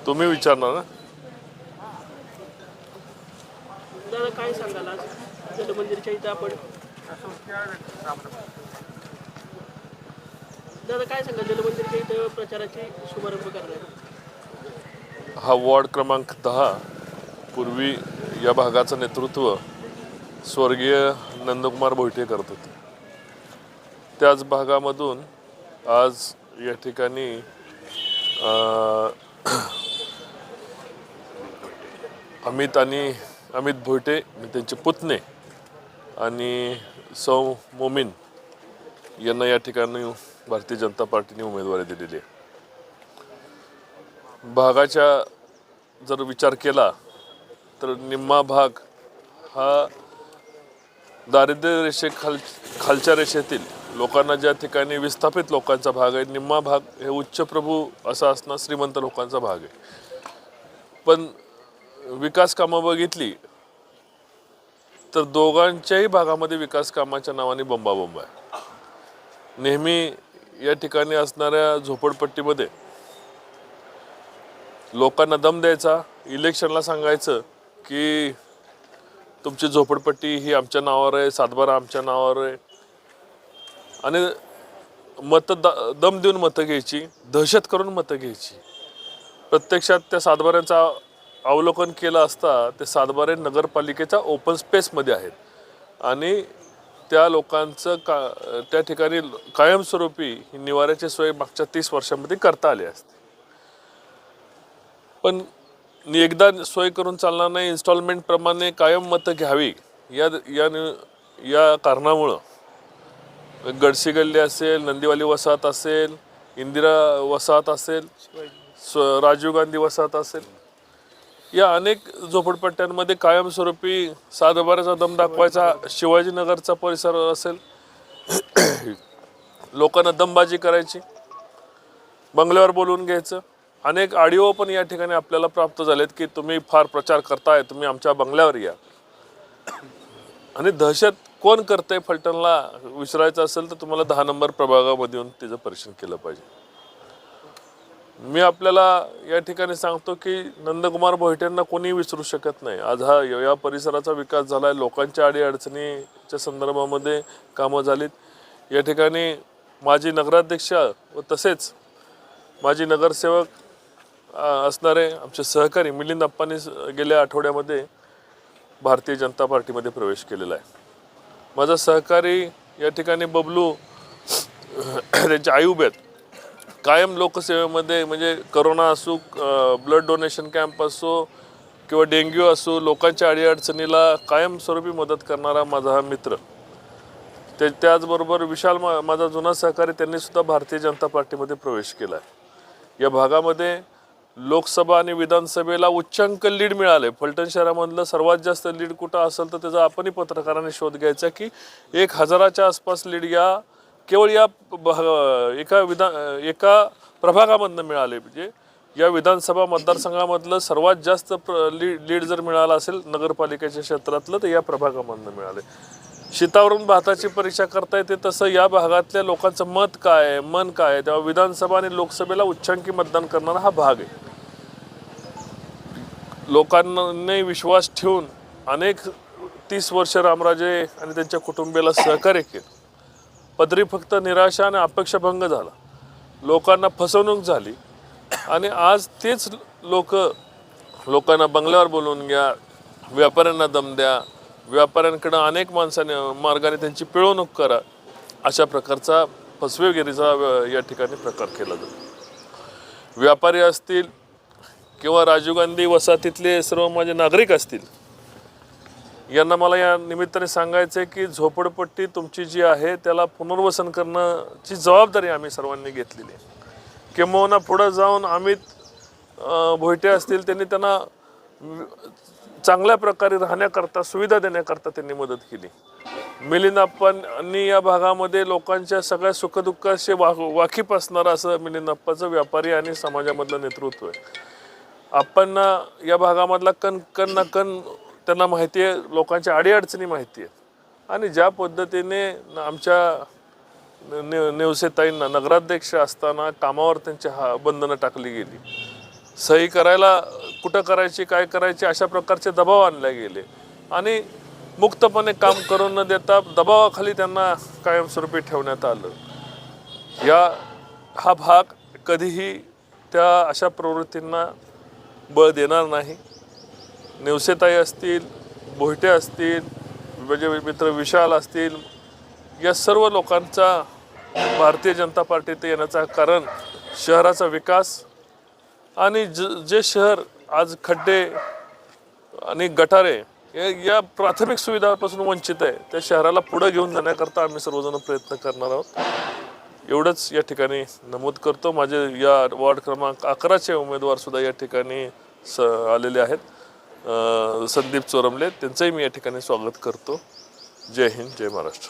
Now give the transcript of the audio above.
तुम्ही विचारणार ना. दादा काय सांगाल आज जलमंदिरच्या इथं आपण दादा काय सांगाल जलमंदिरच्या इथं प्रचाराची शुभारंभ करणार. हा वॉर्ड क्रमांक 10 पूर्वी या भागाचं नेतृत्व स्वर्गीय नंदकुमार भोईटे करत होते. त्याच भागामधून आज या ठिकाणी अमित भोईटे त्यांचे पुतणे आणि सौ मोमीन यांना या ठिकाणी भारतीय जनता पार्टीने उमेदवारी दिलेली आहे. भागाचा जर विचार केला तर निम्मा भाग हा दारिद्र्य खालच्या रेषेतील लोकांना ज्या ठिकाणी विस्थापित लोकांचा भाग आहे, निम्मा भाग हे उच्चप्रभू असा असणार श्रीमंत लोकांचा भाग आहे. पण विकास कामं बघितली तर दोघांच्याही भागामध्ये विकास कामाच्या नावाने बंबाबंब आहे. नेहमी या ठिकाणी असणाऱ्या झोपडपट्टीमध्ये लोकांना दम द्यायचा, इलेक्शनला सांगायचं की तुमची झोपडपट्टी ही आमच्या नावावर आहे, सातबारा आमच्या नावावर आहे, आणि दम देऊन मतं घ्यायची, दहशत करून मतं घ्यायची. प्रत्यक्षात त्या सातबाऱ्यांचा अवलोकन केलं असता ते सातबारे नगरपालिकेच्या ओपन स्पेसमध्ये आहेत आणि त्या लोकांचं त्या ठिकाणी कायमस्वरूपी ही निवाऱ्याची सोय मागच्या 30 वर्षांमध्ये करता आली असते. पण एकदा सोय करून चालणार नाही, इन्स्टॉलमेंट प्रमाणे कायम मतं घ्यावी या कारणामुळं गडसी गल्ली असेल, नंदीवाली वसाहत असेल, इंदिरा वसाहत असेल, राजीव गांधी वसाहत असेल, या अनेक झोपडपट्ट्यांमध्ये कायमस्वरूपी सातबाऱ्याचा दम दाखवायचा. शिवाजीनगरचा परिसर असेल, लोकांना दमबाजी करायची, बंगल्यावर बोलवून घ्यायचं. अनेक ऑडिओ पण या ठिकाणी आपल्याला प्राप्त झालेत की तुम्ही फार प्रचार करताय, तुम्ही आमच्या बंगल्यावर या. आणि दहशत कोण करतंय फलटणला विचारायचं असेल तर तुम्हाला 10 नंबर प्रभागामध्ये येऊन त्याचं परीक्षण केलं पाहिजे. मी आपल्याला या ठिकाणी सांगतो की नंदकुमार भोईटेंना कोणी विसरू शकत नाही. आज या परिसराचा विकास झाला आहे, लोकांच्या अडीअडचणीच्या संदर्भामध्ये कामं झालीत. या ठिकाणी माजी नगराध्यक्ष व तसेच माजी नगरसेवक असणारे आमचे सहकारी मिलिंद अप्पांनी गेल्या आठवड्यामध्ये भारतीय जनता पार्टीमध्ये प्रवेश केलेला आहे. माझा सहकारी या ठिकाणी बबलू त्यांचे आई उभे आहेत. कायम लोकसेवेमध्ये, म्हणजे करोना असो, ब्लड डोनेशन कॅम्प असो किंवा डेंग्यू असो, लोकांच्या अडीअडचणीला कायमस्वरूपी मदत करणारा माझा हा मित्र. त्याचबरोबर विशाल माझा जुना सहकारी, त्यांनीसुद्धा भारतीय जनता पार्टीमध्ये प्रवेश केला आहे. या भागामध्ये लोकसभा आणि विधानसभेला उच्चांक लीड मिळाले. फलटण शहरामधलं सर्वात जास्त लीड कुठं असेल तर त्याचा आपणही पत्रकारांनी शोध घ्यायचा की 1000च्या आसपास लीड या केवळ या एका प्रभागामधनं मिळाले. म्हणजे या विधानसभा मतदारसंघामधलं सर्वात जास्त लीड जर मिळाला असेल नगरपालिकेच्या क्षेत्रातलं तर या प्रभागामधनं मिळाले. शीतावरून भाताची परीक्षा करता येते तसं या भागातल्या लोकांचं मत काय आहे, मन काय आहे, तेव्हा विधानसभा आणि लोकसभेला उच्चांकी मतदान करणारा हा भाग आहे. लोकांनी विश्वास ठेवून अनेक 30 वर्ष रामराजे आणि त्यांच्या कुटुंबियाला सहकार्य केलं. पदरी फक्त निराशा आणि अपेक्षाभंग झाला, लोकांना फसवणूक झाली आणि आज तेच लोकांना बंगल्यावर बोलवून घ्या, व्यापाऱ्यांना दम द्या, व्यापाऱ्यांकडं अनेक मार्गाने त्यांची पिळवणूक करा, अशा प्रकारचा फसवेगिरीचा या ठिकाणी प्रकार केला जातो. व्यापारी असतील किंवा राजीव गांधी वसाहतीतले सर्व माझे नागरिक असतील, यांना मला या निमित्ताने सांगायचं आहे की झोपडपट्टी तुमची जी आहे त्याला पुनर्वसन करण्याची जबाबदारी आम्ही सर्वांनी घेतलेली आहे. किंबहुना पुढं जाऊन अमित भोईटे असतील, त्यांना चांगल्या प्रकारे राहण्याकरता, सुविधा देण्याकरता त्यांनी मदत केली. मिलिंद अप्पांनी या भागामध्ये लोकांच्या सगळ्या सुखदुःखाशी वाकीफ असणारं असं मिलिंद अप्पाचं व्यापारी आणि समाजामधलं नेतृत्व आहे. अप्पांना या भागामधला कण ना कण त्यांना माहिती आहे, लोकांच्या अडीअडचणी माहिती आहेत. आणि ज्या पद्धतीने आमच्या नेवसेताईंना नगराध्यक्ष असताना कामावर त्यांची बंधनं टाकली गेली, सही करायला कुठं करायची काय करायची अशा प्रकारचे दबाव आणले गेले आणि मुक्तपणे काम करून न देता दबावाखाली त्यांना कायमस्वरूपी ठेवण्यात आलं. हा भाग कधीही त्या अशा प्रवृत्तींना बळ देणार नाही. नेवसेताई असतील, भोयटे असतील, माझे मित्र विशाल असतील, या सर्व लोकांचा भारतीय जनता पार्टीत येण्याचं कारण शहराचा विकास आणि जे शहर आज खड्डे आणि गटारे या प्राथमिक सुविधांपासून वंचित आहे त्या शहराला पुढे घेऊन जाण्याकरता आम्ही सर्वजण प्रयत्न करणार आहोत. एवढंच या ठिकाणी नमूद करतो. माझे या वॉर्ड क्रमांक 11चे उमेदवार सुद्धा या ठिकाणी आलेले आहेत. संदीप चोरमले, त्यांचंही मी या ठिकाणी स्वागत करतो. जय हिंद, जय महाराष्ट्र.